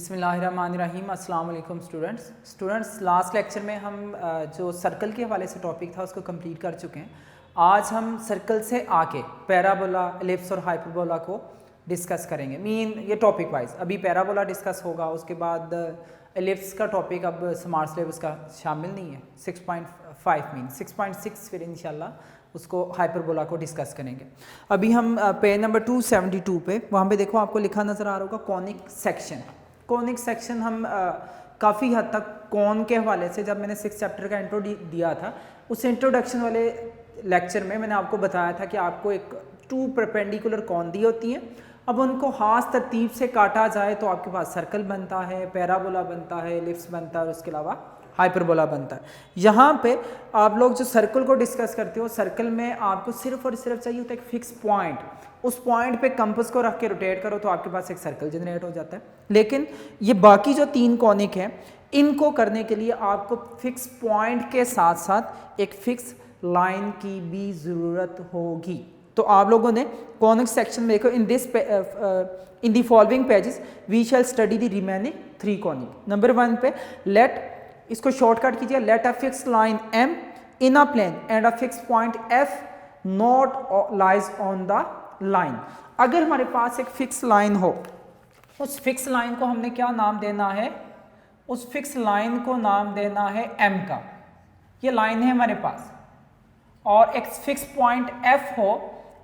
बिस्मिल्लाहिर्रहमानिर्रहीम। अस्सलाम वालेकुम स्टूडेंट्स। लास्ट लेक्चर में हम जो सर्कल के हवाले से टॉपिक था उसको कंप्लीट कर चुके हैं। आज हम सर्कल से आके पैराबोला, एलिप्स और हाइपरबोला को डिस्कस करेंगे। ये टॉपिक वाइज अभी पैराबोला डिस्कस होगा, उसके बाद एलिप्स का टॉपिक अब स्मार्ट सिलेबस का शामिल नहीं है। 6.5 6.6 फिर इंशाल्लाह उसको हाइपरबोला को डिस्कस करेंगे। अभी हम पेज नंबर 272 पे, वहाँ पे देखो आपको लिखा नज़र आ रहा होगा कॉनिक सेक्शन। कॉनिक सेक्शन हम काफ़ी हद तक कॉन के हवाले से, जब मैंने 6th चैप्टर का इंट्रो दिया था, उस इंट्रोडक्शन वाले लेक्चर में मैंने आपको बताया था कि आपको एक 2 परपेंडिकुलर कॉन दी होती हैं। अब उनको खास तरतीब से काटा जाए तो आपके पास सर्कल बनता है, पैराबोला बनता है, एलिप्स बनता है और उसके अलावा हाइपरबोला बनता है। यहाँ पे आप लोग जो सर्कल को डिस्कस करते हो, सर्कल में आपको सिर्फ और सिर्फ चाहिए होता है एक फिक्स पॉइंट। उस पॉइंट पे कंपास को रख के रोटेट करो तो आपके पास एक सर्कल जनरेट हो जाता है। लेकिन ये बाकी जो 3 कॉनिक हैं, इनको करने के लिए आपको फिक्स पॉइंट के साथ साथ एक फिक्स लाइन की भी ज़रूरत होगी। तो आप लोगों ने कॉनिक सेक्शन में देखो, in the following pages we shall study the remaining 3 conic. Number 1 पे इसको शॉर्टकट कीजिए, let a fix line M in a plane and a fix point F not lies on the line. अगर हमारे पास एक fix line हो, उस fix line को हमने क्या नाम देना है? उस फिक्स लाइन को नाम देना है M का। ये लाइन है हमारे पास, और एक फिक्स पॉइंट F हो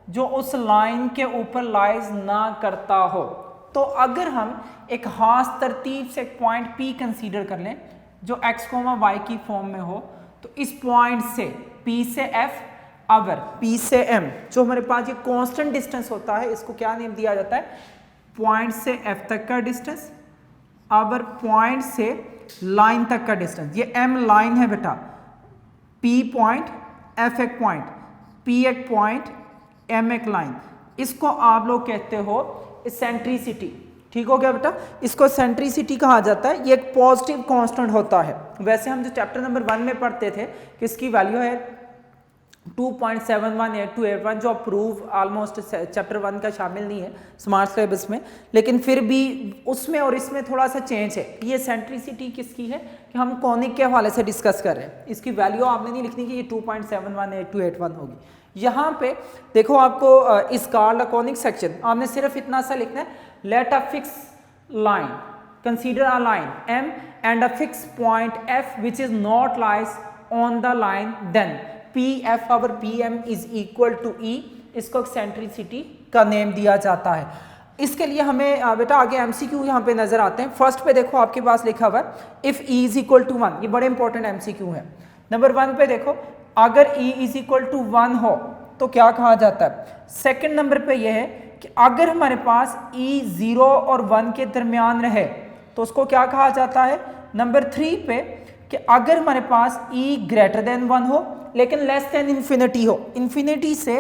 जो उस लाइन के ऊपर लाइज ना करता हो। तो अगर हम एक खास तरतीब से एक पॉइंट P कंसीडर कर लें जो x, y की फॉर्म में हो, तो इस पॉइंट से P से F, अगर P से M जो हमारे पास ये कांस्टेंट डिस्टेंस होता है, इसको क्या नेम दिया जाता है? पॉइंट से F तक का डिस्टेंस, अगर पॉइंट से लाइन तक का डिस्टेंस। ये M लाइन है बेटा, P पॉइंट, F एक पॉइंट, P एक पॉइंट, M एक लाइन। इसको आप लोग कहते हो एसेंट्रिसिटी। ठीक हो गया बेटा? इसको सेंट्रिसिटी कहा जाता है। ये एक पॉजिटिव कांस्टेंट होता है। वैसे हम जो चैप्टर नंबर 1 में पढ़ते थे कि इसकी वैल्यू है 2.718281, जो प्रूव ऑलमोस्ट चैप्टर 1 का शामिल नहीं है स्मार्ट सिलेबस में, लेकिन फिर भी उसमें और इसमें थोड़ा सा चेंज है। ये सेंट्रिसिटी किसकी है कि हम कॉनिक के हवाले से डिस्कस कर रहे हैं। इसकी वैल्यू आपने नहीं लिखनी कि ये 2.718281 होगी। यहाँ पे देखो, आपको इस कार्ड कॉनिक सेक्शन आपने सिर्फ इतना सा लिखना है, let a fix line, consider a line M and a fix point F which is not lies on the line, then PF over PM is equal to E। इसको eccentricity का name दिया जाता है। इसके लिए हमें बेटा आगे MCQ यहाँ पे नजर आते हैं। फर्स्ट पे देखो आपके पास लिखा हुआ है if E is equal to 1। ये बड़े इंपॉर्टेंट MCQ है। नंबर 1 पे देखो, अगर E इज इक्वल टू 1 हो तो क्या कहा जाता है? सेकंड नंबर पे यह है कि अगर हमारे पास E 0 और 1 के दरमियान रहे तो उसको क्या कहा जाता है? नंबर 3 पे कि अगर हमारे पास E ग्रेटर देन 1 हो लेकिन लेस देन इन्फिनिटी हो। इन्फिनिटी से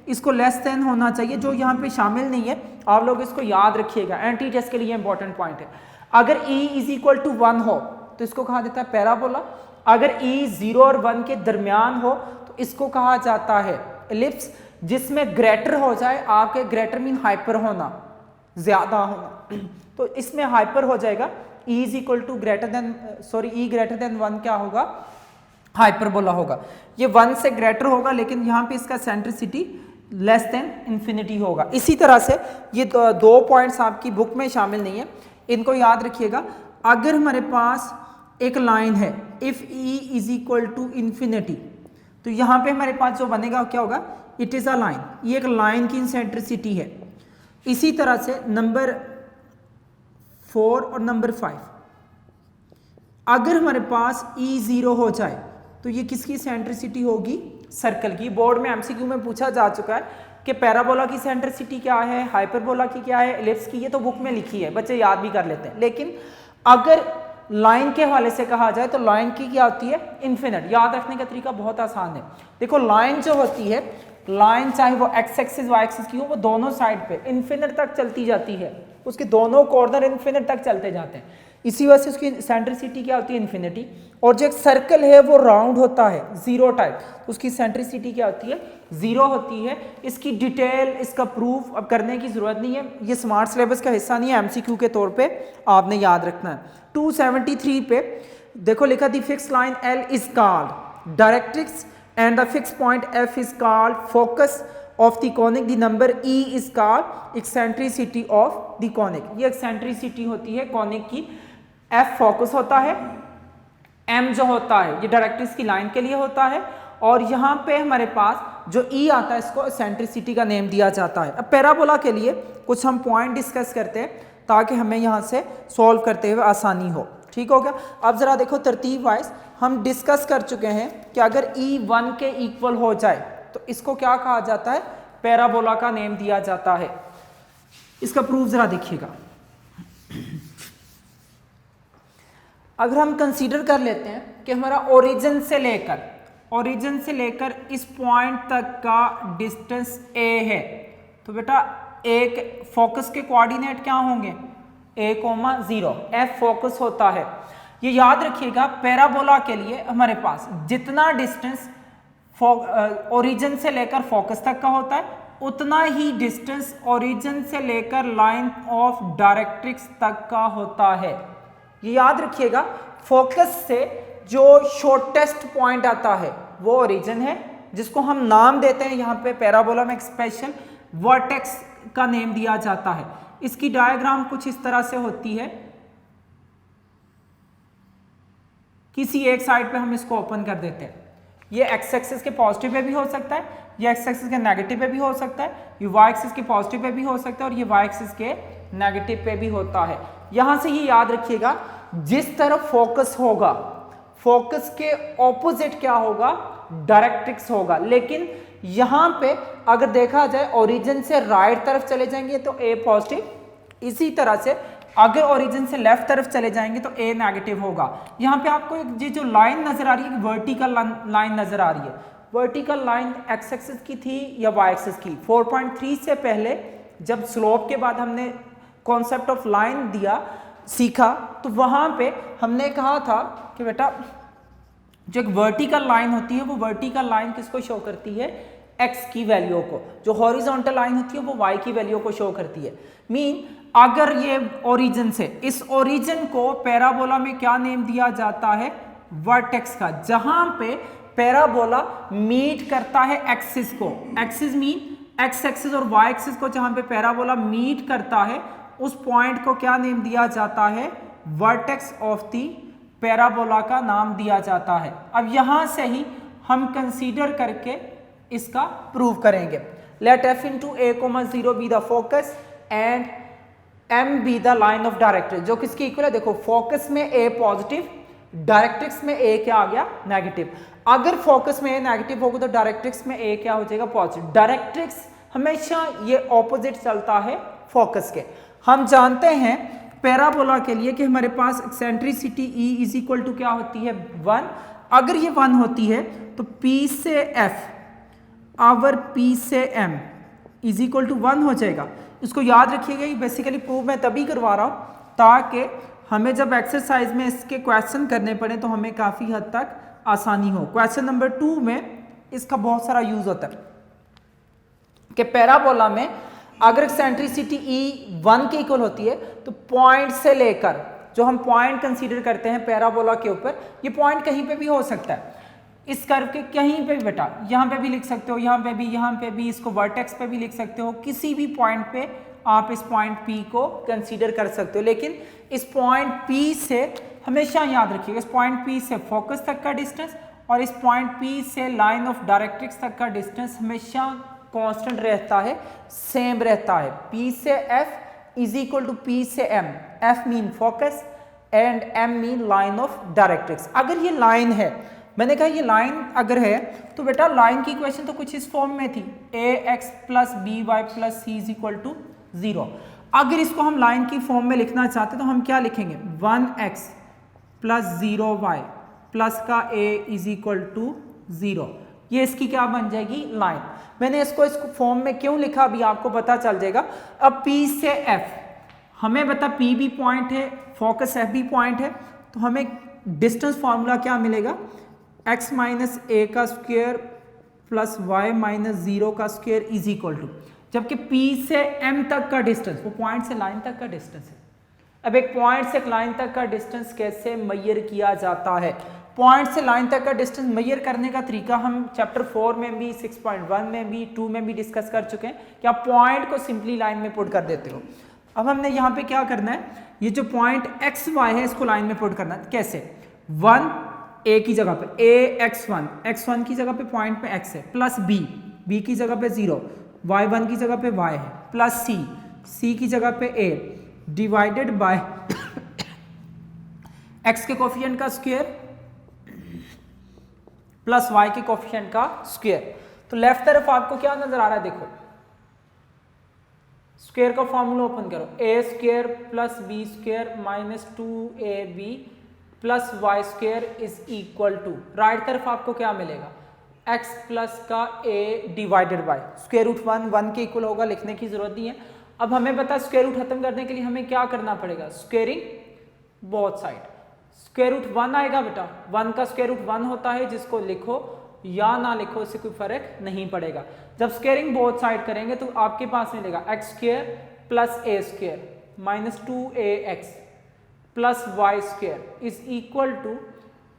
इसको लेस देन होना चाहिए, जो यहाँ पे शामिल नहीं है। आप लोग इसको याद रखिएगा, एंटी टेस्ट के लिए इंपॉर्टेंट पॉइंट है। अगर E इज इक्वल टू 1 हो तो इसको कहा जाता है पैराबोला। अगर E 0 और 1 के दरमियान हो तो इसको कहा जाता है एलिप्स। जिसमें ग्रेटर हो जाए, आपके ग्रेटर मीन हाइपर होना, ज्यादा होना, तो इसमें हाइपर हो जाएगा। E is equal to greater than, sorry E greater than 1 क्या होगा? हाइपरबोला होगा। ये 1 से ग्रेटर होगा, लेकिन यहाँ पे इसका सेंट्रिसिटी लेस देन इन्फिनिटी होगा। इसी तरह से ये 2 पॉइंट्स आपकी बुक में शामिल नहीं है, इनको याद रखिएगा। अगर हमारे पास एक लाइन है if E is equal to infinity, तो यहाँ पे हमारे पास जो बनेगा क्या होगा? It is a line. ये एक लाइन की सेंट्रिसिटी है। इसी तरह से नंबर 4 और नंबर 5, अगर हमारे पास E 0 हो जाए तो ये किसकी सेंट्रिसिटी होगी? सर्कल की। बोर्ड में MCQ में पूछा जा चुका है कि पैराबोला की सेंट्रिसिटी क्या है, हाइपरबोला की क्या है, एलिप्स की। ये तो बुक में लिखी है, बच्चे याद भी कर लेते हैं। लेकिन अगर लाइन के हवाले से कहा जाए तो लाइन की क्या होती है? इन्फिनिट। याद रखने का तरीका बहुत आसान है। देखो, लाइन जो होती है, लाइन चाहे वो x एक्सिस y एक्सिस की हो, वो दोनों साइड पे इन्फिनिट तक चलती जाती है। उसके दोनों कॉर्नर इन्फिनिट तक चलते जाते हैं। इसी वजह से उसकी सेंट्रिसिटी क्या होती है, इन्फिनिटी। और जो एक सर्कल है वो राउंड होता है, जीरो टाइप, उसकी सेंट्रिसिटी क्या होती है, जीरो होती है। इसकी डिटेल, इसका प्रूफ अब करने की जरूरत नहीं है, ये स्मार्ट सिलेबस का हिस्सा नहीं है, एमसीक्यू के तौर पे आपने याद रखना है। 273 पे देखो लिखा, the fix line L is called directrix and the fix point F is called focus of the conic, the number E is called eccentricity of the conic. ये एक्सेंट्रिसिटी होती है कॉनिक की, एफ फोकस होता है, M जो होता है ये डायरेक्ट्रिक्स की लाइन के लिए होता है, और यहाँ पे हमारे पास जो ई आता है इसको एक्सेंट्रिसिटी का नेम दिया जाता है। अब पैराबोला के लिए कुछ हम पॉइंट डिस्कस करते हैं ताकि हमें यहाँ से सॉल्व करते हुए आसानी हो, ठीक हो गया। अब जरा देखो तरतीब वाइज हम डिस्कस कर चुके हैं कि अगर ई 1 के इक्वल हो जाए तो इसको क्या कहा जाता है, पैराबोला का नेम दिया जाता है। इसका प्रूफ जरा देखिएगा। अगर हम कंसीडर कर लेते हैं कि हमारा ओरिजिन से लेकर इस पॉइंट तक का डिस्टेंस a है, तो बेटा एक फोकस के कोऑर्डिनेट क्या होंगे, a,0, f फोकस होता है। ये याद रखिएगा, पैराबोला के लिए हमारे पास जितना डिस्टेंस ओरिजिन से लेकर फोकस तक का होता है उतना ही डिस्टेंस ओरिजिन से लेकर लाइन ऑफ डायरेक्ट्रिक्स तक का होता है। ये याद रखिएगा, फोकस से जो शॉर्टेस्ट पॉइंट आता है वो ओरिजिन है, जिसको हम नाम देते हैं यहाँ पे पैराबोला में एक स्पेशल वर्टेक्स का नेम दिया जाता है। इसकी डायग्राम कुछ इस तरह से होती है, किसी एक साइड पे हम इसको ओपन कर देते हैं। ये एक्स एक्सिस के पॉजिटिव पे भी हो सकता है, ये एक्स एक्सिस के नेगेटिव पे भी हो सकता है, ये वाई एक्सिस के पॉजिटिव पे भी हो सकता है, और ये वाई एक्सिस के नेगेटिव पे भी होता है। यहां से ये याद रखिएगा, जिस तरफ फोकस होगा फोकस के ऑपोजिट क्या होगा, डायरेक्ट्रिक्स होगा। लेकिन यहां पे अगर देखा जाए ओरिजिन से राइट तरफ चले जाएंगे तो ए पॉजिटिव, इसी तरह से अगर ओरिजिन से लेफ्ट तरफ चले जाएंगे तो ए नेगेटिव होगा। यहाँ पे आपको ये जो लाइन नजर आ रही है, वर्टिकल लाइन नजर आ रही है, वर्टिकल लाइन एक्स एक्सिस की थी या वाई एक्सिस की। 4.3 से पहले जब स्लोप के बाद हमने कॉन्सेप्ट ऑफ लाइन दिया सीखा, तो वहां पे हमने कहा था कि बेटा जो एक वर्टिकल लाइन होती है वो वर्टिकल लाइन किसको शो करती है, एक्स की वैल्यू को। जो हॉरिजॉन्टल लाइन होती है वो वाई की वैल्यू को शो करती है। मीन अगर ये ओरिजिन से, इस ओरिजिन को पैराबोला में क्या नेम दिया जाता है, वर्टेक्स का, जहां पे पैराबोला मीट करता है एक्सिस को, एक्सिस मीन एक्स एक्सिस और वाई एक्सिस को, जहां पे पैराबोला मीट करता है उस पॉइंट को क्या नेम दिया जाता है, वर्टेक्स ऑफ द पैराबोला का नाम दिया जाता है। अब यहां से ही हम कंसीडर करके इसका प्रूव करेंगे। Let f into a,0 be the focus and m be the line of directrix, जो किसकी इक्वल है, देखो फोकस में a पॉजिटिव, डायरेक्ट्रिक्स में a क्या आ गया, नेगेटिव। अगर फोकस में a नेगेटिव होगा तो डायरेक्ट्रिक्स में a क्या हो जाएगा, पॉजिटिव। डायरेक्ट्रिक्स हमेशा ये ऑपोजिट चलता है फोकस के। हम जानते हैं पैराबोला के लिए कि हमारे पास eccentricity E is equal to क्या होती है, 1। अगर ये 1 होती है तो P से F आवर P से M इज इक्वल टू 1 हो जाएगा। इसको याद रखिएगा, ये बेसिकली प्रूव मैं तभी करवा रहा हूँ ताकि हमें जब एक्सरसाइज में इसके क्वेश्चन करने पड़े तो हमें काफ़ी हद तक आसानी हो। क्वेश्चन नंबर 2 में इसका बहुत सारा यूज होता है कि पैराबोला में अगर एक्सेंट्रिसिटी E 1 के इक्वल होती है तो पॉइंट से लेकर, जो हम पॉइंट कंसीडर करते हैं पैराबोला के ऊपर, ये पॉइंट कहीं पे भी हो सकता है, इस कर्व के कहीं पे भी बेटा, यहाँ पे भी लिख सकते हो, यहाँ पे भी, इसको वर्टेक्स पे भी लिख सकते हो, किसी भी पॉइंट पे आप इस पॉइंट P को कंसीडर कर सकते हो। लेकिन इस पॉइंट P से हमेशा याद रखिएगा, इस पॉइंट P से फोकस तक का डिस्टेंस और इस पॉइंट P से लाइन ऑफ डायरेक्ट्रिक्स तक का डिस्टेंस हमेशा कांस्टेंट रहता है, सेम रहता है। P से F is equal to P से M, F mean focus and M mean line of directrix. अगर ये लाइन है, मैंने कहा ये लाइन अगर है तो बेटा लाइन की इक्वेशन तो कुछ इस फॉर्म में थी, ax plus b y plus c is equal to 0। अगर इसको हम लाइन की फॉर्म में लिखना चाहते तो हम क्या लिखेंगे, 1x प्लस 0y प्लस का a इज इक्वल टू 0। ये इसकी क्या बन जाएगी, लाइन। मैंने इसको फॉर्म में क्यों लिखा अभी आपको पता चल जाएगा। अब P से F हमें बता पी भी पॉइंट है, फोकस एफ भी पॉइंट है, तो हमें डिस्टेंस फॉर्मूला क्या मिलेगा, x माइनस ए का स्क्वायर प्लस वाई माइनस 0 का स्क्वायर इज इक्वल टू, जबकि P से M तक का डिस्टेंस, वो पॉइंट से लाइन तक का डिस्टेंस है। अब एक पॉइंट से लाइन तक का डिस्टेंस कैसे मेजर किया जाता है, पॉइंट से लाइन तक का डिस्टेंस मेजर करने का तरीका हम चैप्टर 4 में भी, 6.1 में भी, 2 में भी डिस्कस कर चुके हैं कि आप पॉइंट को सिंपली लाइन में पुट कर देते हो। अब हमने यहाँ पे क्या करना है, ये जो पॉइंट एक्स वाई है इसको लाइन में पुट करना है। कैसे, 1 ए की जगह पे a x1 की जगह पे पॉइंट पे x है, प्लस b की जगह पे 0, y1 की जगह पे y है, प्लस c की जगह पे a डिवाइडेड बाय x के कोफिशिएंट का स्क्वायर प्लस y के कोफिशिएंट का स्क्वायर। तो लेफ्ट तरफ आपको क्या नजर आ रहा है, देखो स्क्वायर का फॉर्मूला ओपन करो, a square plus b square minus 2ab plus y square is equal to, right तरफ आपको क्या मिलेगा, x प्लस का a divided by square root 1 के इक्वल होगा, लिखने की जरूरत नहीं है। अब हमें पता है स्क्वायर रूट खत्म करने के लिए हमें क्या करना पड़ेगा, squaring both side. Square root 1 आएगा बेटा, 1 का स्क्वायर रूट 1 होता है, जिसको लिखो या ना लिखो इससे कोई फर्क नहीं पड़ेगा। जब स्क्वायरिंग बोथ साइड करेंगे तो आपके पास मिलेगा x square plus a square minus 2ax plus y square is equal to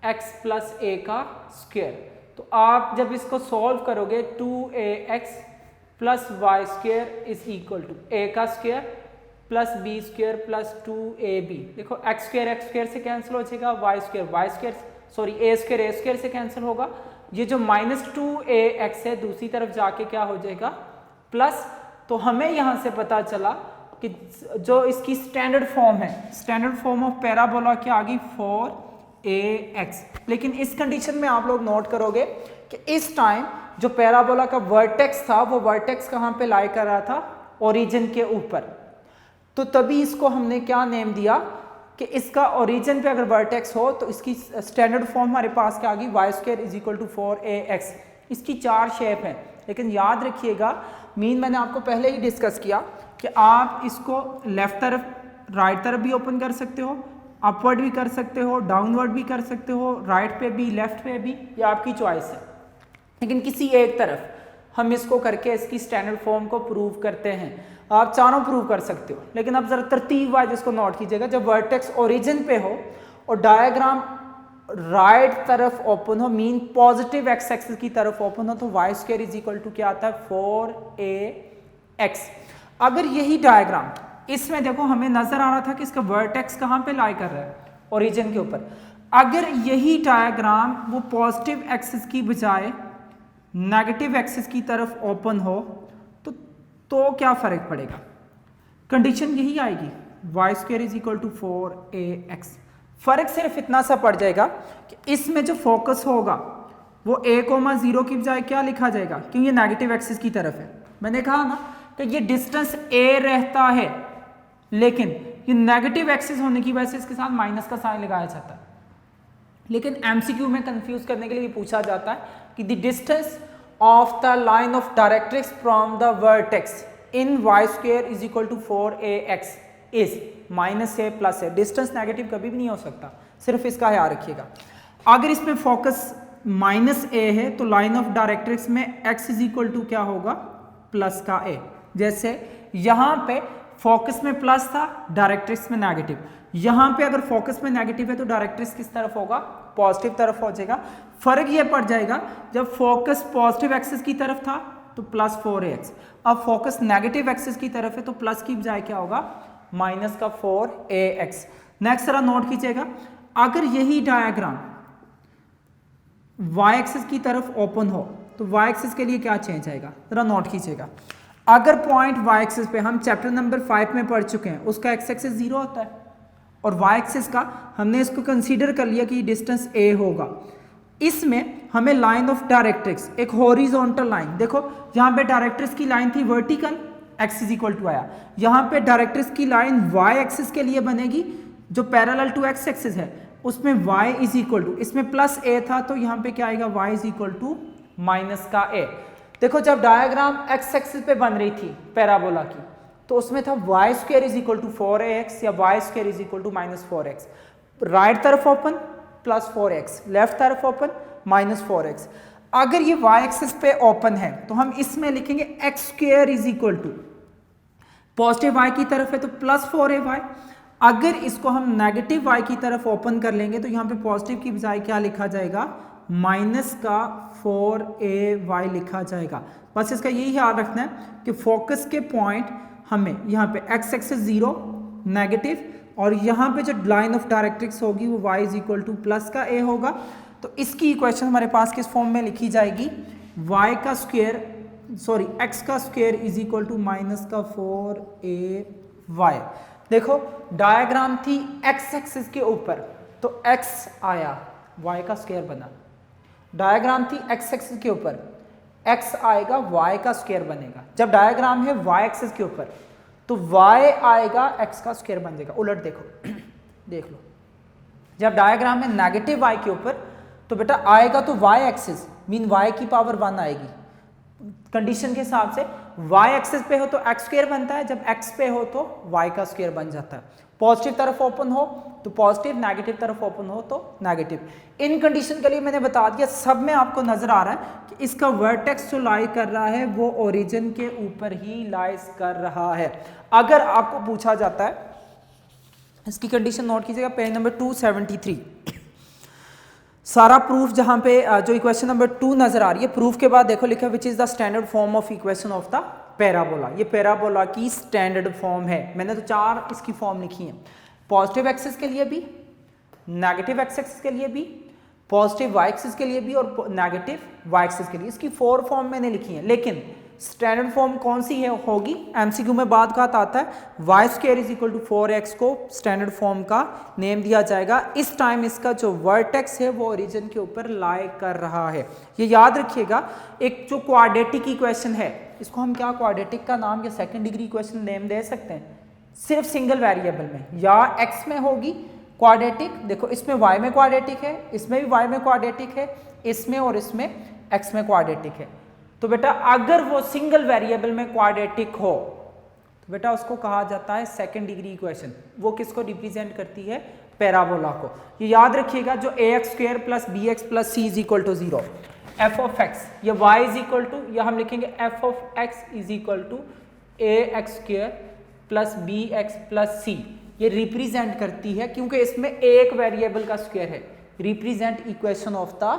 x plus a का स्क्वायर। तो आप जब इसको सॉल्व करोगे 2ax plus y square is equal to a का square plus b square plus 2ab, देखो x square से cancel हो जाएगा, a स्क्वायर से कैंसिल होगा, ये जो माइनस 2ax है दूसरी तरफ जाके क्या हो जाएगा प्लस। तो हमें यहां से पता चला कि जो इसकी स्टैंडर्ड फॉर्म है, स्टैंडर्ड फॉर्म ऑफ पैराबोला क्या आ गई 4ax। लेकिन इस कंडीशन में आप लोग नोट करोगे कि इस टाइम जो पैराबोला का वर्टेक्स था वो वर्टेक्स कहां पे लाई कर रहा था, ओरिजिन के ऊपर। तो तभी इसको हमने क्या नेम दिया कि इसका ओरिजिन पे अगर वर्टेक्स हो तो इसकी स्टैंडर्ड फॉर्म हमारे पास क्या आ गई, y square is equal to 4ax। इसकी 4 शेप है, लेकिन याद रखिएगा मीन मैंने आपको पहले ही डिस्कस किया कि आप इसको लेफ्ट तरफ राइट तरफ भी ओपन कर सकते हो, अपवर्ड भी कर सकते हो, डाउनवर्ड भी कर सकते हो, राइट पे भी लेफ्ट पे भी, ये आपकी चॉइस है। लेकिन किसी एक तरफ हम इसको करके इसकी स्टैंडर्ड फॉर्म को प्रूव करते हैं। आप चारों प्रूव कर सकते हो, लेकिन अब जरा तरतीब वाइज इसको नोट कीजिएगा। जब वर्टेक्स ओरिजिन पे हो और डायग्राम राइट तरफ ओपन हो, मीन पॉजिटिव एक्स एक्सिस की तरफ ओपन हो, तो y square is equal to क्या आता है 4ax। अगर यही डायग्राम इसमें देखो हमें नजर आ रहा था कि इसका वर्टेक्स कहां पे लाई कर रहा है, ओरिजिन के ऊपर। अगर यही डायग्राम वो पॉजिटिव एक्सिस की बजाय नेगेटिव एक्सिस की तरफ ओपन हो तो क्या फर्क पड़ेगा, कंडीशन यही आएगी y square is equal to 4ax। फर्क सिर्फ इतना सा पड़ जाएगा कि इसमें जो फोकस होगा वो a,0 की बजाय क्या लिखा जाएगा, क्योंकि ये नेगेटिव एक्सिस की तरफ है। मैंने कहा ना कि ये डिस्टेंस a रहता है, लेकिन ये नेगेटिव एक्सिस होने की वजह से इसके साथ माइनस का साइन लगाया जाता है। लेकिन एमसीक्यू में कंफ्यूज करने के लिए पूछा जाता है कि the distance of the line of directrix from the vertex in y square is equal to 4ax is minus a plus a। Distance negative कभी भी नहीं हो सकता, सिर्फ इसका ख्याल रखिएगा। अगर इसमें फोकस माइनस a है तो लाइन ऑफ डायरेक्ट्रिक्स में x इज इक्वल टू क्या होगा प्लस का a। जैसे यहां पे फोकस में प्लस था, डायरेक्ट्रिक्स में नेगेटिव। यहां पे अगर फोकस में नेगेटिव है तो डायरेक्ट्रिक्स किस तरफ होगा, पॉजिटिव तरफ हो जाएगा। फर्क ये पड़ जाएगा जब फोकस पॉजिटिव एक्सिस की तरफ था तो प्लस 4ax, अब फोकस नेगेटिव एक्सिस की तरफ है तो प्लस की बजाय क्या होगा माइनस का 4ax। नेक्स्ट जरा नोट कीजिएगा, अगर यही डायग्राम y एक्सिस की तरफ ओपन हो तो y एक्सिस के लिए क्या चेंज आएगा, जरा नोट कीजिएगा। अगर पॉइंट y एक्सिस पे हम चैप्टर नंबर 5 में पढ़ चुके हैं, उसका x एक्सिस 0 होता है और y एक्सिस का हमने इसको कंसीडर कर लिया कि डिस्टेंस a होगा। इसमें हमें लाइन ऑफ डायरेक्ट्रिक्स, एक हॉरिजॉन्टल लाइन, देखो यहाँ पे डायरेक्ट्रिक्स की लाइन थी vertical, x is equal to आया। यहाँ पे डायरेक्ट्रिक्स की लाइन y एक्सिस के लिए बनेगी जो पैरेलल टू x एक्सिस है, उसमें y इज इक्वल टू, इसमें प्लस a था तो यहाँ पे क्या आएगा y is equal to minus का a। देखो जब डायग्राम x एक्सिस पे बन रही थी पैराबोला की, तो उसमें था y square is equal to 4ax या y square is equal to -4x। Right तरफ ओपन +4x, लेफ्ट तरफ ओपन -4x। अगर ये y एक्सिस पे ओपन है तो हम इसमें लिखेंगे x square is equal to positive y की तरफ है तो +4ay। अगर इसको हम नेगेटिव y की तरफ ओपन कर लेंगे तो यहाँ पे पॉजिटिव की बजाय क्या लिखा जाएगा, -4ay लिखा जाएगा। बस इसका यही ख्याल रखना है कि फोकस के पॉइंट हमें यहाँ पे x एक्सिस 0 नेगेटिव और यहाँ पे जो लाइन ऑफ डायरेक्ट्रिक्स होगी वो y is equal two plus का a होगा। तो इसकी इक्वेशन हमारे पास किस फॉर्म में लिखी जाएगी, y का स्क्वायर सॉरी x का square is equal to -4ay। देखो डायग्राम थी x एक्सिस के ऊपर तो x आया, y का स्क्वायर बना। डायग्राम थी x एक्सिस के ऊपर, x आएगा, y का स्क्वायर बनेगा। जब डायग्राम है y एक्सिस के ऊपर तो y आएगा, x का स्क्वायर बन जाएगा। उलट देखो देख लो, जब डायग्राम है नेगेटिव y के ऊपर तो बेटा आएगा तो y एक्सिस मीन y की पावर 1 आएगी। कंडीशन के हिसाब से y एक्सिस पे हो तो x स्क्वायर बनता है, जब x पे हो तो y का स्क्वायर बन जाता है। पॉजिटिव तरफ ओपन हो तो पॉजिटिव, नेगेटिव तरफ ओपन हो तो नेगेटिव। इन कंडीशन के लिए मैंने बता दिया, सब में आपको नजर आ रहा है कि इसका वर्टेक्स जो लाई कर रहा है वो ओरिजिन के ऊपर ही लाइज कर रहा है। अगर आपको पूछा जाता है, इसकी कंडीशन नोट कीजिएगा, पेज नंबर 273 सारा प्रूफ जहां पे जो इक्वेशन नंबर 2 नजर आ रही है, प्रूफ के बाद देखो लिखा which is the standard form of equation of the parabola. ये पैराबोला की स्टैंडर्ड फॉर्म है। मैंने तो 4 इसकी फॉर्म लिखी है, पॉजिटिव एक्सिस के लिए भी, नेगेटिव एक्सिस के लिए भी, पॉजिटिव वाई एक्सिस के लिए भी और नेगेटिव वाई एक्सिस के लिए। इसकी 4 फॉर्म मैंने लिखी है, लेकिन स्टैंडर्ड फॉर्म कौन सी है होगी, एमसीक्यू में बाद का आता है Y square is equal to 4x को स्टैंडर्ड फॉर्म का नेम दिया जाएगा। इस टाइम इसका जो वर्टेक्स है वो ओरिजिन के ऊपर लाई कर रहा है। ये याद रखिएगा, एक जो क्वाड्रेटिक इक्वेशन है इसको हम क्या क्वाड्रेटिक का नाम या सेकंड डिग्री इक्वेशन नेम दे सकते हैं, सिर्फ सिंगल वेरिएबल में, या x में होगी क्वाड्रेटिक, देखो इसमें y में क्वाड्रेटिक है, इसमें भी y में क्वाड्रेटिक है, इसमें और इसमें x में क्वाड्रेटिक है। तो बेटा अगर वो सिंगल वेरिएबल में क्वाड्रेटिक हो तो बेटा उसको कहा जाता है सेकंड डिग्री इक्वेशन। वो किसको रिप्रेजेंट करती है, पैराबोला को। ये याद रखिएगा, जो ax square plus bx plus c is equal to 0, f of x या y इज इक्वल टू, या हम लिखेंगे f of x is equal to ax square plus bx plus c। ये रिप्रेजेंट करती है, क्योंकि इसमें एक वेरिएबल का स्क्वायर है, represent equation of the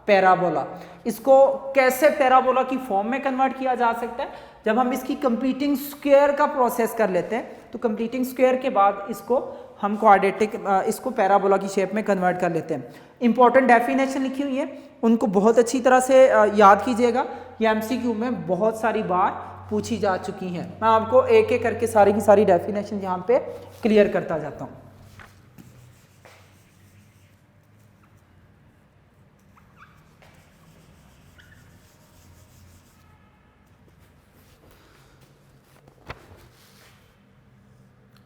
parabola. इसको कैसे पैराबोला की फॉर्म में कन्वर्ट किया जा सकता है, जब हम इसकी कंप्लीटिंग स्क्वायर का प्रोसेस कर लेते हैं तो कंप्लीटिंग स्क्वायर के बाद इसको हम क्वाड्रेटिक इसको पैराबोला की शेप में कन्वर्ट कर लेते हैं। इंपॉर्टेंट डेफिनेशन लिखी हुई है, उनको बहुत अच्छी तरह से याद कीजिएगा, ये एमसीक्यू में बहुत सारी बार पूछी जा चुकी हैं। मैं आपको एक एक करके सारी की सारी डेफिनेशन यहाँ पे क्लियर करता जाता हूँ।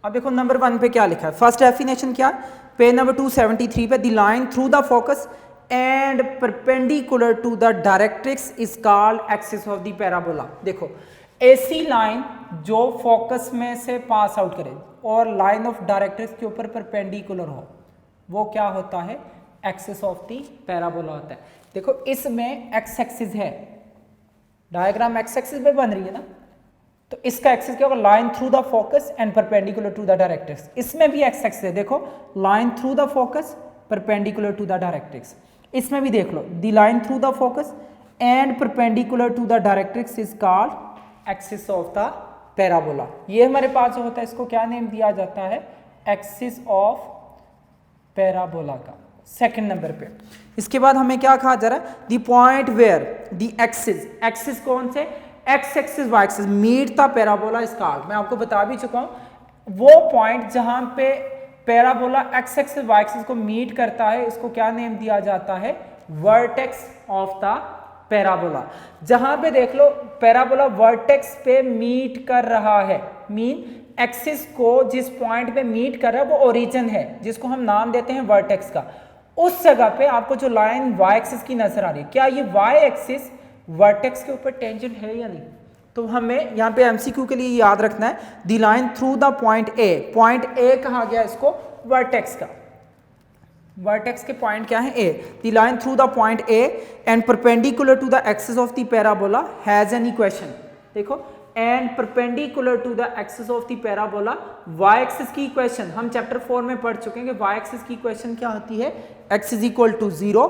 अब देखो नंबर 1 पे क्या लिखा है, फर्स्ट डेफिनेशन क्या, पेज नंबर 273 पे, the line through the focus and perpendicular to the directrix is called axis of the parabola. देखो ऐसी लाइन जो फोकस में से पास आउट करे और लाइन ऑफ डायरेक्ट्रिक्स के ऊपर परपेंडिकुलर हो, वो क्या होता है, एक्सिस ऑफ द पैराबोला होता है। देखो इसमें एक्स एक्सिस है, डायग्राम एक्स एक्सिस पे बन रही है ना, तो इसका एक्सिस क्या होगा, line through the focus and perpendicular to the directrix. इसमें भी एक्स एक्सिस है, देखो line through the focus perpendicular to the directrix. इसमें भी देख लो, the line through the focus and perpendicular to the directrix is called axis of the parabola. ये हमारे पास जो होता है इसको क्या नेम दिया जाता है, एक्सिस ऑफ पैराबोला का, सेकंड नंबर पे। इसके बाद हमें क्या कहा जा रहा है, the point where the axis, axis कौन से, x axis y axis meet the parabola is called. मैं आपको बता भी चुका हूं, वो पॉइंट जहां पे parabola x axis y axis को मीट करता है इसको क्या नेम दिया जाता है, वर्टेक्स ऑफ द पैराबोला। जहां पे देख लो पैराबोला वर्टेक्स पे मीट कर रहा है, मीन एक्सिस को जिस पॉइंट पे मीट कर रहा है वो ओरिजिन है, जिसको हम नाम देते हैं वर्टेक्स का। उस जगह पे आपको जो लाइन वाई एक्सिस की नजर आ रही है, क्या ये वाई एक्सिस वर्टेक्स के ऊपर टेंजेंट है या नहीं, तो हमें यहाँ पे एमसीक्यू के लिए याद रखना है the line through the point ए कहा गया इसको वर्टेक्स का, वर्टेक्स के पॉइंट क्या है A, the line through the point A and perpendicular to the axis of the parabola has an equation, देखो and perpendicular to the axis of the parabola, y axis की equation हम chapter 4 में पढ़ चुके हैं कि वाई एक्सिस की equation क्या होती है, x is equal to 0,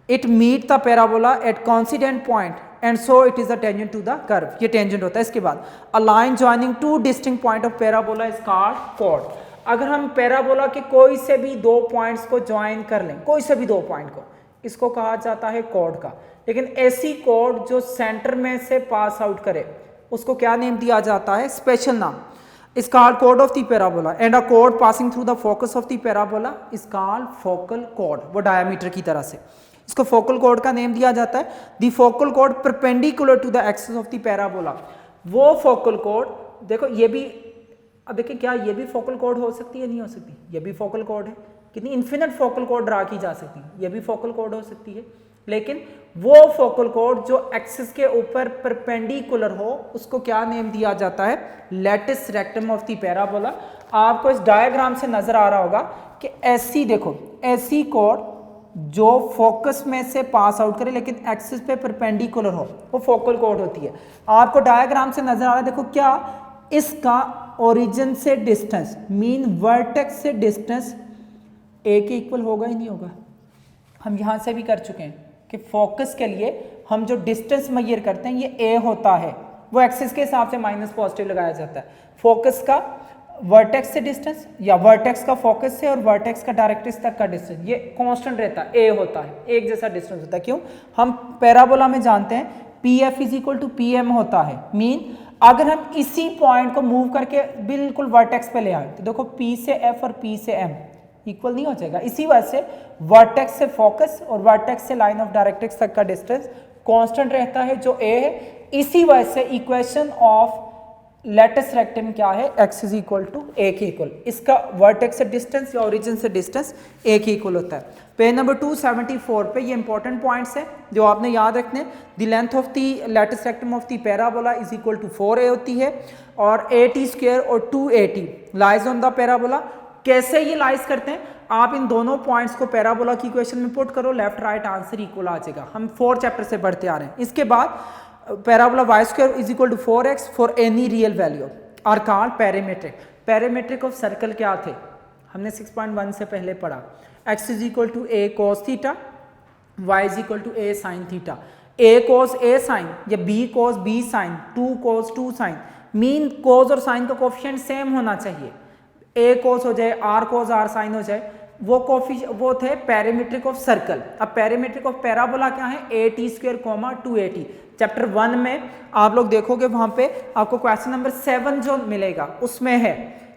it meet the parabola at coincident point and so it is the tangent to the curve, ये टेंजेंट होता है। इसके बाद a line joining two distinct point of parabola is called chord, अगर हम parabola के कोई से भी दो पॉइंट्स को ज्वाइन कर लें, कोई से भी दो पॉइंट को, इसको कहा जाता है कॉर्ड का। लेकिन ऐसी कॉर्ड जो सेंटर में से पास आउट करे उसको क्या नेम दिया जाता है, स्पेशल नाम, is called chord of the parabola and a chord passing through the focus of the parabola is called focal chord, वो डायमीटर की तरह से इसको फोकल कॉर्ड का नेम दिया जाता है। The focal chord perpendicular to the axis of the parabola, वो फोकल कॉर्ड, देखो ये भी, अब देखिए क्या ये भी फोकल कॉर्ड हो सकती है, नहीं हो सकती, ये भी फोकल कॉर्ड है, कितनी इन्फिनिट फोकल कॉर्ड ड्रा की जा सकती है, ये भी फोकल कॉर्ड हो सकती है, लेकिन वो फोकल कॉर्ड जो एक्सिस के ऊपर परपेंडिकुलर हो उसको क्या नेम दिया जाता है, lattice rectum of the parabola. आपको इस डायग्राम से नजर आ रहा होगा कि ऐसी, देखो ऐसी कॉर्ड जो फोकस में से पास आउट करे लेकिन एक्सिस पे परपेंडिकुलर हो, वो फोकल कॉर्ड होती है। आपको डायग्राम से नजर आ रहा है, देखो क्या इसका ओरिजिन से डिस्टेंस मीन वर्टेक्स से डिस्टेंस ए के इक्वल होगा ही नहीं होगा। हम यहां से भी कर चुके हैं कि फोकस के लिए हम जो डिस्टेंस मेजर करते हैं ये ए होता है, वो एक्सिस के हिसाब से माइनस पॉजिटिव लगाया जाता है। फोकस का वर्टेक्स से डिस्टेंस या वर्टेक्स का फोकस से और वर्टेक्स का डायरेक्ट्रिक्स तक का डिस्टेंस ये कांस्टेंट रहता है, ए होता है, एक जैसा डिस्टेंस होता है। क्यों, हम पैराबोला में जानते हैं P F is equal to P M होता है, मीन अगर हम इसी पॉइंट को मूव करके बिल्कुल वर्टेक्स पे ले आए तो देखो पी से एफ और पी से एम इक्वल नहीं हो जाएगा। इसी वजह से वर्टेक्स से फोकस और वर्टेक्स से लाइन ऑफ डायरेक्ट्रिक्स तक का डिस्टेंस कांस्टेंट रहता है जो ए है। इसी वजह से इक्वेशन ऑफ लैटिस रेक्टम क्या है, x इज इक्वल टू ए के इक्वल, इसका वर्टेक्स से डिस्टेंस या ओरिजिन से डिस्टेंस ए के इक्वल होता है। पेज नंबर 274 पे ये इंपॉर्टेंट पॉइंट्स हैं जो आपने याद रखने हैं। The length of the latus rectum of the parabola is equal to 4a होती है और 80 स्क्वायर और 280 लाइज ऑन द पैराबोला। कैसे ये लाइज करते हैं, आप इन दोनों पॉइंट्स को पैराबोला की इक्वेशन में पुट करो, लेफ्ट राइट आंसर इक्वल आ जाएगा। हम 4 चैप्टर से बढ़ते आ रहे हैं। इसके बाद parabola y square is equal to 4x for any real value are called parametric. Parametric of circle क्या थे, हमने 6.1 से पहले पढ़ा, x is equal to a cos theta, y is equal to a sin theta, a cos a sin या b cos b sin, 2 cos 2 sin, mean cos और sin का coefficient same होना चाहिए, a cos हो जाए r cos r sin हो जाए, वो थे पैरामीट्रिक ऑफ सर्कल। अब पैरामीट्रिक ऑफ पैराबोला क्या है, a t square comma 280। Chapter 1 में आप लोग देखोगे वहां पे आपको क्वेश्चन नंबर 7 जो मिलेगा उसमें है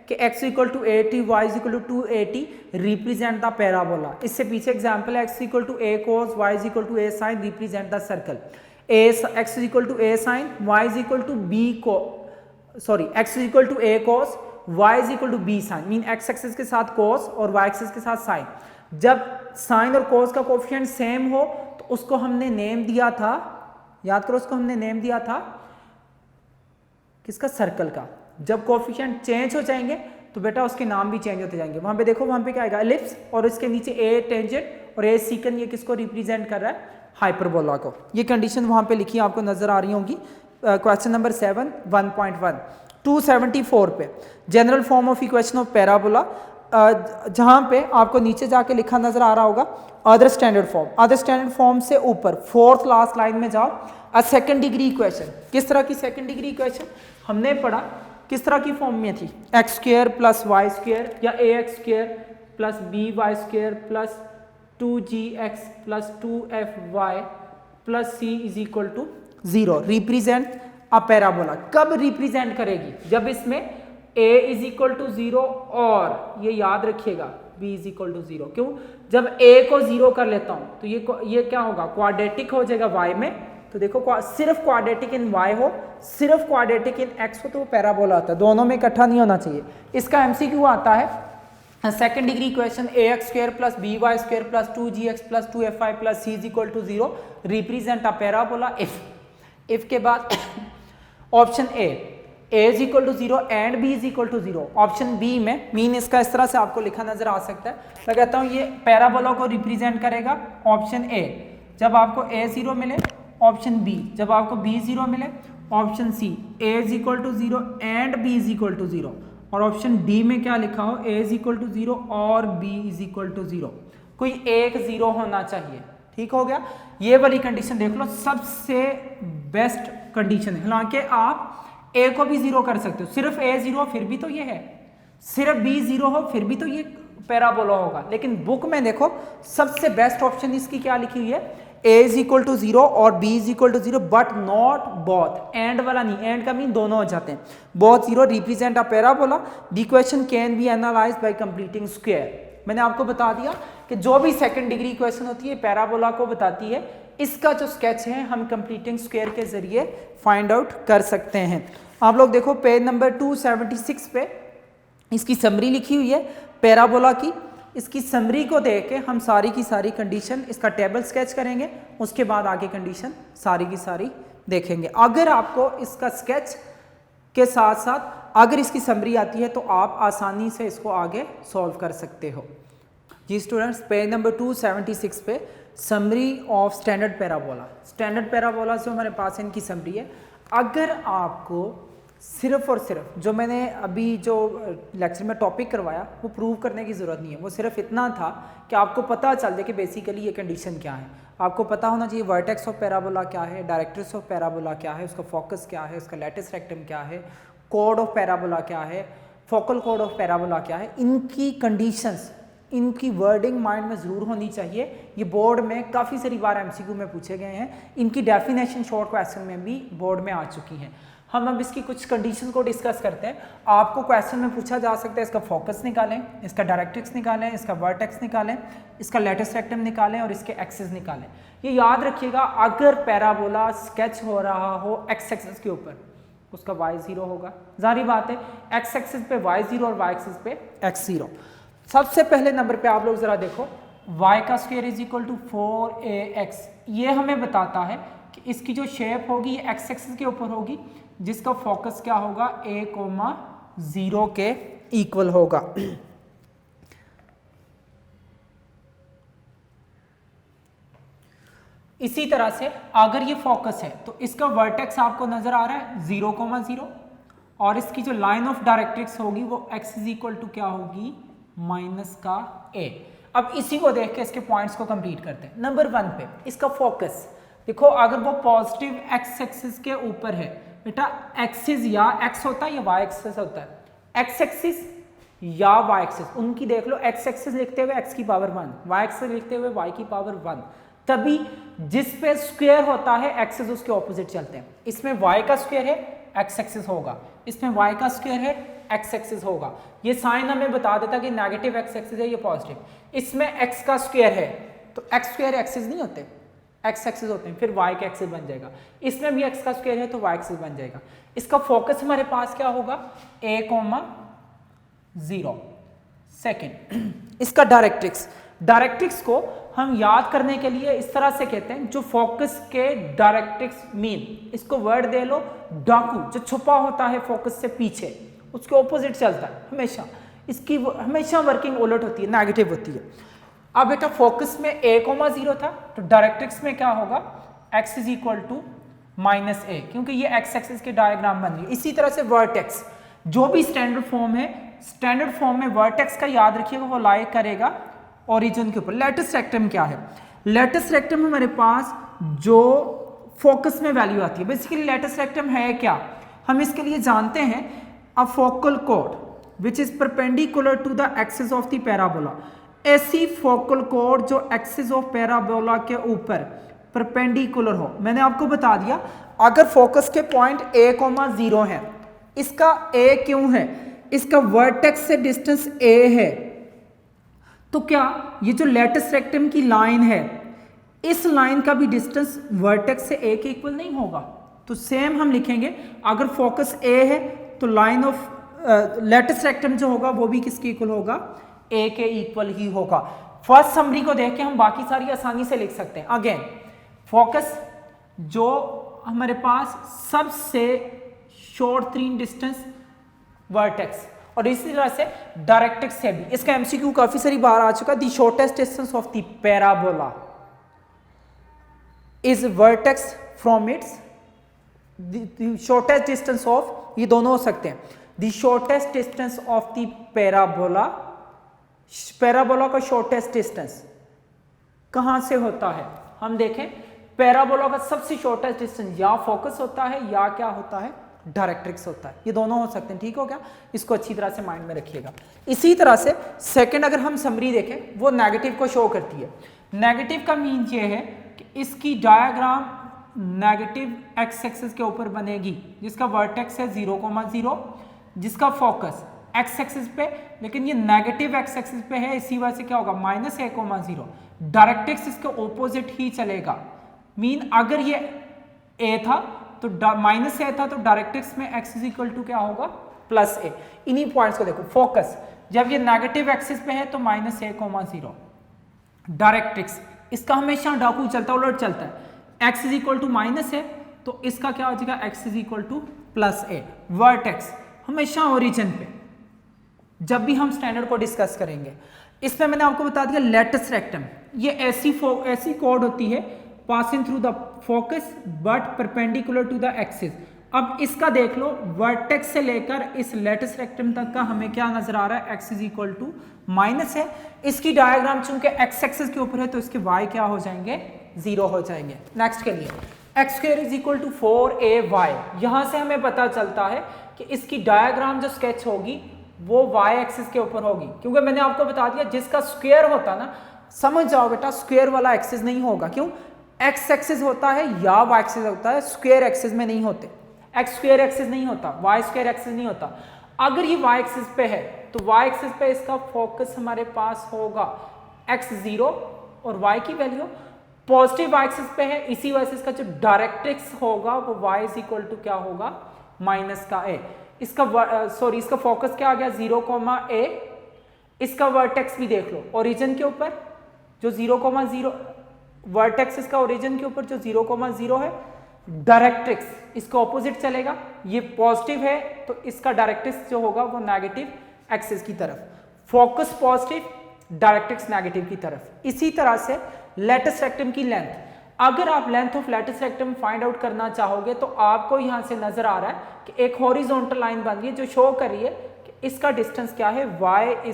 कि x equal to 80 y equal to 280 represent the parabola. इससे पीछे एग्जांपल है x equal to a cos y equal to a sin represent the circle, x equal to a sin y equal to b को sorry x equal to a cos y is equal to b sine, mean x axis के साथ cos और y axis के साथ sign. जब sign और cos का coefficient same हो तो उसको हमने नेम दिया था, याद करो उसको हमने नेम दिया था किसका, सर्कल का। जब कोफिशिएंट चेंज हो जाएंगे तो बेटा उसके नाम भी चेंज होते जाएंगे। वहां पे देखो वहां पे क्या आएगा, एलिप्स और इसके नीचे ए टेंजेंट और ए सीकन, ये किसको रिप्रेजेंट कर रहा है, हाइपरबोला को। ये कंडीशन वहां पे लिखी आपको नजर आ रही होंगी क्वेश्चन नंबर 7 1.1 274 पे general form of equation of parabola, जहां पे आपको नीचे जाके लिखा नजर आ रहा होगा other standard form. Other standard form से ऊपर 4th लास्ट लाइन में जाओ, अ सेकंड डिग्री इक्वेशन। किस तरह की सेकंड डिग्री इक्वेशन हमने पढ़ा, किस तरह की फॉर्म में थी, x square plus y square या a x square plus b y square plus 2gx plus 2fy plus c is equal to 0 represent a parabola. कब रिप्रेजेंट करेगी, जब इसमें a इज इक्वल टू 0 और ये याद रखिएगा b इज इक्वल टू 0। क्यों, जब a को 0 कर लेता हूं तो ये क्या होगा, क्वाड्रेटिक हो जाएगा y में। तो देखो सिर्फ क्वाड्रेटिक इन y हो, सिर्फ क्वाड्रेटिक इन x हो तो वो पैराबोला आता है, दोनों में इकट्ठा नहीं होना चाहिए। इसका एमसीक्यू आता है second degree equation ax square plus by square plus 2gx plus 2fy plus c is equal to 0 represent a parabola if के बाद option A is equal to 0 and B is equal to 0। Option B में mean इसका इस तरह से आपको लिखा नजर आ सकता है। मैं कहता हूँ ये पैराबोला को रिप्रेजेंट करेगा। ऑप्शन ए जब आपको ए 0 मिले, ऑप्शन बी जब आपको बी 0 मिले, option C A is equal to 0 and B is equal to 0, और ऑप्शन डी में क्या लिखा हो, ए इज इक्वल टू 0 और बी इज इक्वल टू 0। कोई एक 0 होना चाहिए। ठीक हो गया। ये वाली कंडीशन देख लो, सबसे बेस्ट कंडीशन है। हालांकि आप ए को भी 0 कर सकते हो, सिर्फ ए 0 फिर भी तो ये है, सिर्फ बी 0 हो फिर भी तो ये पैराबोला होगा। लेकिन बुक में देखो सबसे बेस्ट ऑप्शन इसकी क्या लिखी हुई है, ए इज इक्वल टू 0 और B is equal to 0 but not both. And वाला नहीं, एंड का मीन दोनों हो जाते हैं। Both 0 represent a parabola. The equation can be analysed by completing square. मैंने आपको बता दिया कि जो भी सेकंड डिग्री इक्वेशन होती है पैराबोला को बताती है। इसका जो स्केच है हम कंप्लीटिंग स्क्वायर के जरिए फाइंड आउट कर सकते हैं। आप लोग देखो पेज नंबर 276 पे इसकी समरी लिखी हुई है पैराबोला की। इसकी समरी को देख के हम सारी की सारी कंडीशन, इसका टेबल स्केच करेंगे, उसके बाद आगे कंडीशन सारी की सारी देखेंगे। अगर आपको इसका स्केच के साथ साथ अगर इसकी समरी आती है तो आप आसानी से इसको आगे सॉल्व कर सकते हो। जी स्टूडेंट्स, पेज नंबर 276 पे summary of standard parabola. Standard parabola से हमारे पास इनकी समरी है। अगर आपको सिर्फ और सिर्फ जो मैंने अभी जो लेक्चर में टॉपिक करवाया वो प्रूव करने की ज़रूरत नहीं है, वो सिर्फ इतना था कि आपको पता चल जाए कि बेसिकली ये कंडीशन क्या है। आपको पता होना चाहिए वर्टेक्स ऑफ पैराबोला क्या है, डायरेक्ट्रिक्स ऑफ पैराबोला क्या है, उसका फोकस क्या है, उसका लैटिस रेक्टम क्या है, कोड ऑफ पैराबोला क्या है, फोकल कोड ऑफ पैराबोला क्या है। इनकी कंडीशंस, इनकी वर्डिंग माइंड में ज़रूर होनी चाहिए। ये बोर्ड में काफ़ी सारी बार एमसीक्यू में पूछे गए हैं। इनकी डेफिनेशन शॉर्ट क्वेश्चन में भी बोर्ड में आ चुकी हैं। हम अब इसकी कुछ कंडीशन को डिस्कस करते हैं। आपको क्वेश्चन में पूछा जा सकता है इसका फोकस निकालें, इसका डायरेक्ट्रिक्स निकालें, इसका वर्टेक्स निकालें, इसका लैटिस रेक्टम निकालें और इसके एक्सिस निकालें। ये याद रखिएगा, अगर पैराबोला स्केच हो रहा हो एक्स एक्सिस के ऊपर उसका y0 होगा। जारी बात है, एक्स एक्सिस पे y0 और y एक्सिस पे x0। सबसे पहले नंबर पे आप लोग जरा देखो, y का square is equal to 4ax। ये हमें बताता है कि इसकी जो शेप होगी ये एक्स एक्सिस के ऊपर होगी, जिसका फोकस क्या होगा, a,0 के इक्वल होगा। इसी तरह से अगर ये फोकस है तो इसका वर्टेक्स आपको नजर आ रहा है 0,0 और इसकी जो लाइन ऑफ डायरेक्ट्रिक्स होगी वो x इज इक्वल टू क्या होगी, माइनस का a। अब इसी को देख के इसके पॉइंट्स को कंप्लीट करते हैं। नंबर 1 पे इसका फोकस देखो, अगर वो पॉजिटिव x एक्सिस के ऊपर है, बेटा एक्सिस या x होता है या y एक्सिस होता है, x एक्सिस या y एक्सिस, उनकी देख लो, x एक्सिस लिखते हुए x की पावर 1, y एक्सिस लिखते हुए y की पावर 1, तभी जिस पे स्क्वायर होता है एक्सिस उसके ऑपोजिट चलते हैं। इसमें y का स्क्वायर है x एक्सिस होगा, इसमें y का स्क्वायर है x एक्सिस होगा। ये साइन हमें बता देता कि नेगेटिव x एक्सिस है, ये पॉजिटिव। इसमें x का स्क्वायर है तो x स्क्वायर एक्सिस नहीं होते, x एक्सिस होते हैं, फिर y का एक्सिस बन जाएगा। इसमें भी x का स्क्वायर है तो y एक्सिस बन जाएगा। इसका फोकस हमारे पास क्या होगा, a,0। सेकेंड, इसका डायरेक्ट्रिक्स, डायरेक्ट्रिक्स को हम याद करने के लिए इस तरह से कहते हैं, जो फोकस के डायरेक्ट्रिक्स मीन, इसको वर्ड दे लो डाकू, जो छुपा होता है फोकस से पीछे उसके ऑपोजिट चलता है हमेशा, इसकी हमेशा वर्किंग उलट होती है, नेगेटिव होती है। अब बेटा फोकस में a,0 था तो डायरेक्ट्रिक्स में क्या होगा, x is equal to minus a, क्योंकि ये x एक्सिस के डायग्राम बन रही है। इसी तरह से वर्टेक्स, जो भी स्टैंडर्ड फॉर्म है, स्टैंडर्ड फॉर्म में वर्टेक्स का याद रखिएगा वो लाई करेगा ओरिजिन के ऊपर। लैटिस रेक्टम क्या है, लैटिस रेक्टम हमारे पास जो फोकस में वैल्यू आती है। बेसिकली लैटिस रेक्टम है क्या, हम इसके लिए जानते हैं अ फोकल कोड which is perpendicular to the axis of the parabola. ऐसी फोकल कोड जो एक्सिस ऑफ पैराबोला के ऊपर परपेंडिकुलर हो। मैंने आपको बता दिया, अगर फोकस के पॉइंट a,0 है, इसका a क्यों है, इसका वर्टेक्स से डिस्टेंस a है, तो क्या ये जो लैटिस रेक्टम की लाइन है, इस लाइन का भी डिस्टेंस वर्टेक्स से a के इक्वल नहीं होगा। तो सेम हम लिखेंगे, अगर फोकस a है तो लाइन ऑफ लैटिस रेक्टम जो होगा वो भी किसके इक्वल होगा, a के इक्वल ही होगा। फर्स्ट समरी को देख के हम बाकी सारी आसानी से लिख सकते हैं। अगेन फोकस जो हमारे पास सबसे शॉर्ट डिस्टेंस वर्टेक्स। और इसी तरह से डायरेक्ट्रिक्स से भी, इसका एमसीक्यू काफी सारी बार आ चुका है। The shortest distance of the parabola is vertex from its, shortest distance of, ये दोनों हो सकते हैं, the shortest distance of the parabola, parabola का शॉर्टेस्ट डिस्टेंस कहां से होता है, हम देखें पैराबोला का सबसे शॉर्टेस्ट डिस्टेंस या फोकस होता है या क्या होता है, डायरेक्ट्रिक्स होता है। ये दोनों हो सकते हैं, ठीक हो गया, इसको अच्छी तरह से माइंड में रखिएगा। इसी तरह से सेकंड अगर हम समरी देखें, वो नेगेटिव को शो करती है। नेगेटिव का मीन ये है कि इसकी डायग्राम नेगेटिव एक्स एक्सिस के ऊपर बनेगी, जिसका वर्टेक्स है 0,0, जिसका फोकस एक्स एक्सिस पे, लेकिन ये नेगेटिव एक्स एक्सिस पे है, इसी वजह से क्या होगा, -a,0। डायरेक्ट्रिक्स इसके ऑपोजिट ही चलेगा। मीन अगर ये a था तो -a था, तो डायरेक्ट्रिक्स में x = क्या होगा, +a। इन्हीं पॉइंट्स को देखो, फोकस जब ये नेगेटिव एक्सिस पे है तो -a,0। डायरेक्ट्रिक्स इसका हमेशा डाकू चलता है, उलट चलता है, x = है तो इसका क्या हो जाएगा, x = +a। वर्टेक्स हमेशा ओरिजिन पे, जब भी हम स्टैंडर्ड को डिस्कस करेंगे। इसमें मैंने आपको बता दिया लेटस रेक्टम, ये ऐसी कोड होती है passing through the focus but perpendicular to the axis. अब इसका देख लो, वर्टेक्स से लेकर इस लेटस रेक्टम तक का हमें क्या नजर आ रहा है, x = है। इसकी डायग्राम चूंकि x एक्सिस के ऊपर है तो इसके y क्या हो जाएंगे, 0 हो जाएंगे। नेक्स्ट के लिए x² = 4ay, यहां से हमें पता चलता है कि इसकी डायग्राम जो स्केच होगी वो y एक्सिस के ऊपर होगी, क्योंकि मैंने आपको बता दिया जिसका स्क्वायर होता ना, समझ जाओ बेटा, स्क्वायर वाला एक्सिस नहीं होगा। क्यों, x एक्सिस होता है या y एक्सिस होता है, स्क्वायर एक्सिस में नहीं होते। x स्क्वायर एक्सिस नहीं होता, y स्क्वायर एक्सिस नहीं होता। अगर ये y एक्सिस पे है तो y एक्सिस पे इसका फोकस हमारे पास होगा x0 और y की वैल्यू पॉजिटिव y एक्सिस पे है, इसी वजह से इसका जो डायरेक्ट्रिक्स होगा वो y = क्या होगा, -a। इसका इसका फोकस क्या आ गया, 0,a। इसका वर्टेक्स भी देख लो, ओरिजिन के ऊपर जो 0,0, वर्टेक्स इसका ओरिजिन के ऊपर जो 0,0 है, डायरेक्ट्रिक्स इसका ऑपोजिट चलेगा, ये पॉजिटिव है तो इसका डायरेक्ट्रिक्स जो होगा वो नेगेटिव एक्सिस की तरफ, फोकस पॉजिटिव, डायरेक्ट्रिक्स नेगेटिव की तरफ। इसी तरह से लेटस रेक्टम की लेंथ, अगर आप length of latus rectum find out करना चाहोगे तो आपको यहां से नजर आ रहा है कि एक हॉरिजॉन्टल लाइन बन रही है जो शो कर रही है कि इसका डिस्टेंस क्या है, y =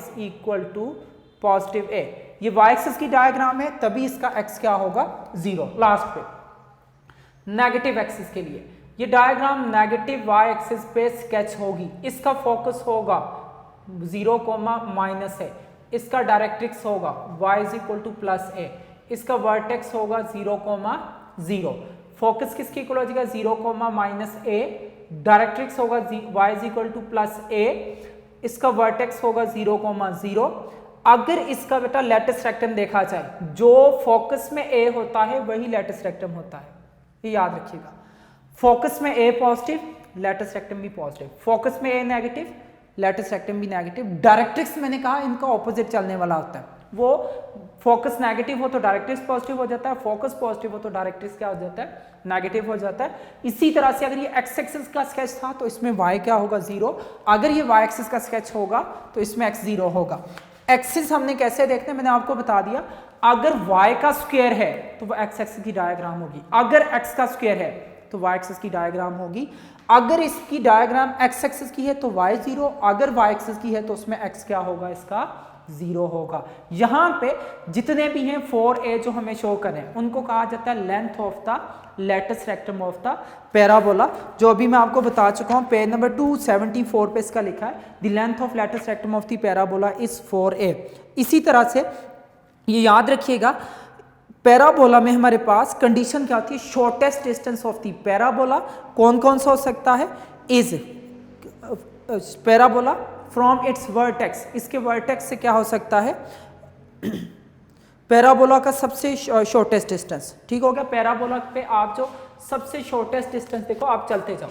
+a। ये y एक्सिस की डायग्राम है, तभी इसका x क्या होगा, 0। लास्ट पे नेगेटिव एक्सिस के लिए ये डायग्राम नेगेटिव y एक्सिस पे स्केच होगी, इसका फोकस होगा 0, है, इसका डायरेक्ट्रिक्स होगा y = +a, इसका वर्टेक्स होगा 0,0। फोकस किसके इक्वल हो जाएगा, 0, डायरेक्ट्रिक्स होगा y = +a, इसका वर्टेक्स होगा 0,0। अगर इसका बेटा लेटस रेक्टम देखा जाए, जो फोकस में a होता है वही लेटस रेक्टम होता है, ये याद रखिएगा। फोकस में a पॉजिटिव, लेटस रेक्टम भी पॉजिटिव, फोकस में a नेगेटिव, लेटस रेक्टम भी नेगेटिव। डायरेक्ट्रिक्स मैंने कहा इनका ऑपोजिट चलने वाला होता है, वो फोकस नेगेटिव हो तो डायरेक्ट्रिक्स पॉजिटिव हो जाता है, फोकस पॉजिटिव हो तो डायरेक्ट्रिक्स क्या हो जाता है, नेगेटिव हो जाता है। इसी तरह से अगर ये x एक्सिस का स्केच था तो इसमें y क्या होगा, 0। अगर ये y एक्सिस का स्केच होगा तो इसमें x 0 होगा। एक्सिस हमने कैसे देखते हैं, मैंने आपको बता दिया, अगर y का स्क्वायर है तो वो x एक्सिस की डायग्राम होगी, अगर x का स्क्वायर है तो y एक्सिस की डायग्राम होगी, अगर इसकी डायग्राम x एक्सिस की है तो y 0, अगर y एक्सिस की है तो उसमें x क्या होगा, इसका 0 होगा। यहां पे जितने भी हैं 4a जो हमें शो करें उनको कहा जाता है length of the latus rectum of the parabola, जो अभी मैं आपको बता चुका हूं, पेज नंबर 274 पे इसका लिखा है, the length of latus rectum of the parabola is 4a। इसी तरह से ये याद रखिएगा, पैराबोला में हमारे पास कंडीशन क्या होती है, shortest distance of the parabola कौन कौन सा हो सकता है, is parabola from its vertex, इसके वर्टेक्स से क्या हो सकता है, पैराबोला का सबसे शॉर्टेस्ट डिस्टेंस, ठीक हो गया। पैराबोला पे आप जो सबसे शॉर्टेस्ट डिस्टेंस देखो, आप चलते जाओ,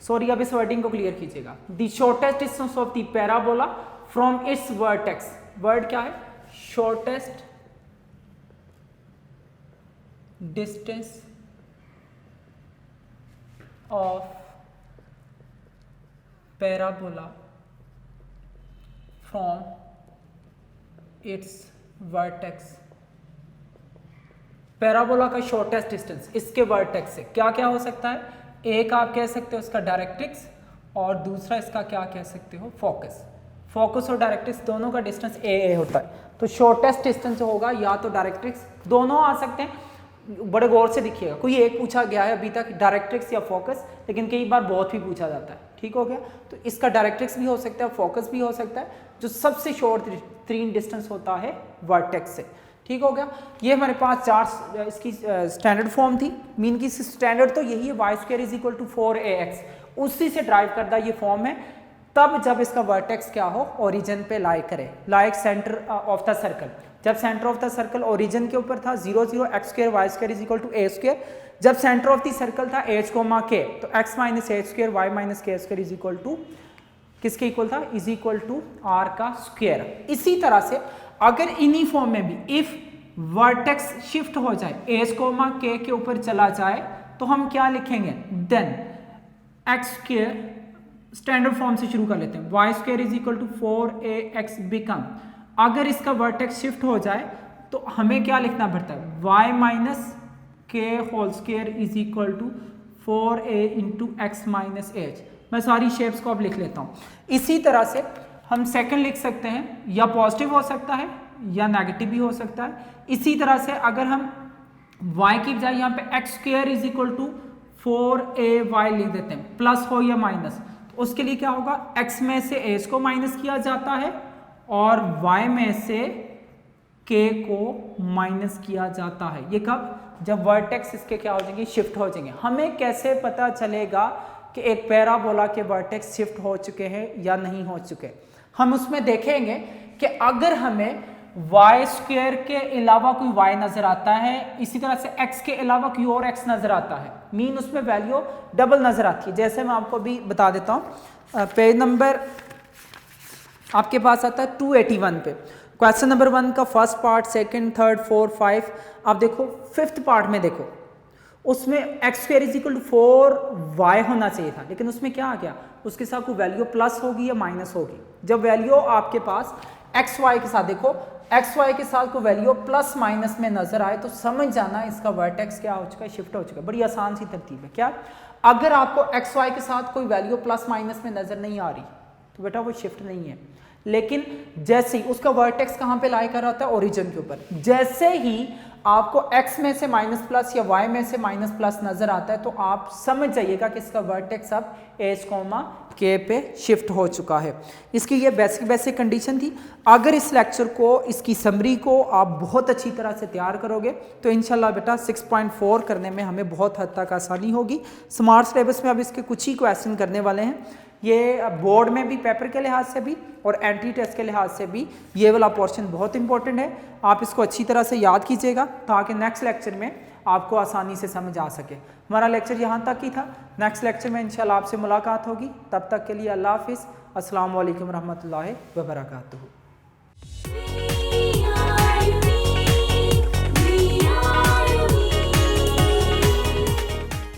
सॉरी अब इस वर्डिंग को क्लियर कीजिएगा, the shortest distance of the parabola from its vertex, word क्या है, shortest distance of parabola from its vertex. Parabola का शॉर्टेस्ट डिस्टेंस इसके वर्टेक्स से क्या क्या हो सकता है? एक आप कह सकते हो इसका डायरेक्ट्रिक्स और दूसरा इसका क्या कह सकते हो? फोकस। फोकस और डायरेक्ट्रिक्स दोनों का डिस्टेंस ए होता है, तो शॉर्टेस्ट डिस्टेंस होगा या तो डायरेक्ट्रिक्स, दोनों आ सकते हैं। बड़े गौर से देखिएगा, कोई एक पूछा गया है अभी तक डायरेक्ट्रिक्स या फोकस, लेकिन कई बार बहुत भी पूछा जाता है। ठीक हो गया, तो इसका डायरेक्ट्रिक्स भी हो सकता है, फोकस भी हो सकता है, जो सबसे शॉर्ट तीन डिस्टेंस होता है वर्टेक्स से। ठीक हो गया, ये हमारे पास चार इसकी स्टैंडर्ड फॉर्म थी। मीन की स्टैंडर्ड तो यही है, Y square is equal to 4ax, उसी से ड्राइव करता ये फॉर्म है तब जब इसका वर्टेक्स क्या हो? ओरिजिन पे लाई करे, like centre of the circle. जब centre of the circle origin के ऊपर था 0 0 x square y square is equal to a square, जब सेंटर ऑफ द सर्कल था h k, तो x minus a square y minus k square is equal to किसके equal था? Is equal to r का स्क्वायर। इसी तरह से अगर इन्हीं फॉर्म में भी इफ वर्टेक्स शिफ्ट हो जाए, h k के ऊपर चला जाए, तो हम क्या लिखेंगे? Then x square, standard form से शुरू कर लेते हैं, Y square is equal to 4ax become, अगर इसका वर्टेक्स शिफ्ट हो जाए तो हमें क्या लिखना पड़ता है? y माइनस के whole square is equal to 4a into X minus H. मैं सारी शेप्स को अब लिख लेता हूँ। इसी तरह से हम सेकंड लिख सकते हैं, या पॉजिटिव हो सकता है या नेगेटिव भी हो सकता है। इसी तरह से अगर हम y की बजाय यहाँ पे X square is equal to 4ay लिख देते हैं, प्लस हो या माइनस, तो उसके लिए क्या होगा? x में से h को माइनस किया जाता है और y में से k को माइनस किया जाता है। ये कब? जब वर्टेक्स इसके क्या हो जाएंगे? शिफ्ट हो जाएंगे। हमें कैसे पता चलेगा कि एक पैराबोला के वर्टेक्स शिफ्ट हो चुके हैं या नहीं हो चुके? हम उसमें देखेंगे कि अगर हमें y स्क्वायर के अलावा कोई y नजर आता है, इसी तरह से x के अलावा कोई और x नजर आता है, मीन उसमें वैल्यू डबल नजर आती है। जैसे मैं आपको भी बता देता हूँ, पेज नंबर आपके पास आता है 281 पे, क्वेश्चन नंबर 1 का first part, second, third, fourth, 5, आप देखो फिफ्थ पार्ट में देखो, उसमें X square is equal to 4y होना चाहिए था, लेकिन उसमें क्या आ गया? उसके साथ कोई वैल्यू प्लस होगी या माइनस होगी। जब वैल्यू आपके पास एक्स वाई के साथ देखो, एक्स वाई के साथ कोई वैल्यू प्लस माइनस में नजर आए तो समझ जाना इसका वर्टेक्स क्या हो चुका है? शिफ्ट हो चुका है। बड़ी आसान सी तरतीब है। क्या? अगर आपको एक्स वाई के साथ कोई वैल्यू प्लस माइनस में नजर नहीं आ रही तो बेटा वो शिफ्ट नहीं है। लेकिन जैसे ही उसका वर्टेक्स कहाँ पे लाई कर रहा है? ओरिजिन के ऊपर। जैसे ही आपको x में से माइनस प्लस या y में से माइनस प्लस नजर आता है तो आप समझ जाइएगा कि इसका वर्टेक्स अब h k पे शिफ्ट हो चुका है। इसकी ये बेसिक कंडीशन थी। अगर इस लेक्चर को, इसकी समरी को आप बहुत अच्छी तरह से तैयार करोगे तो इंशाल्लाह बेटा 6.4 करने में हमें बहुत हद तक आसानी होगी। स्मार्ट सिलेबस में अब इसके कुछ ही क्वेश्चन करने वाले हैं। ये बोर्ड में भी पेपर के लिहाज से भी और एंट्री टेस्ट के लिहाज से भी ये वाला पोर्शन बहुत इंपॉर्टेंट है। आप इसको अच्छी तरह से याद कीजिएगा ताकि नेक्स्ट लेक्चर में आपको आसानी से समझ आ सके। हमारा लेक्चर यहाँ तक ही था। नेक्स्ट लेक्चर में इंशाल्लाह आपसे मुलाकात होगी। तब तक के लिए अल्लाह हाफिज़। अस्सलाम वालेकुम रहमतुल्लाहि व बरकातुहू।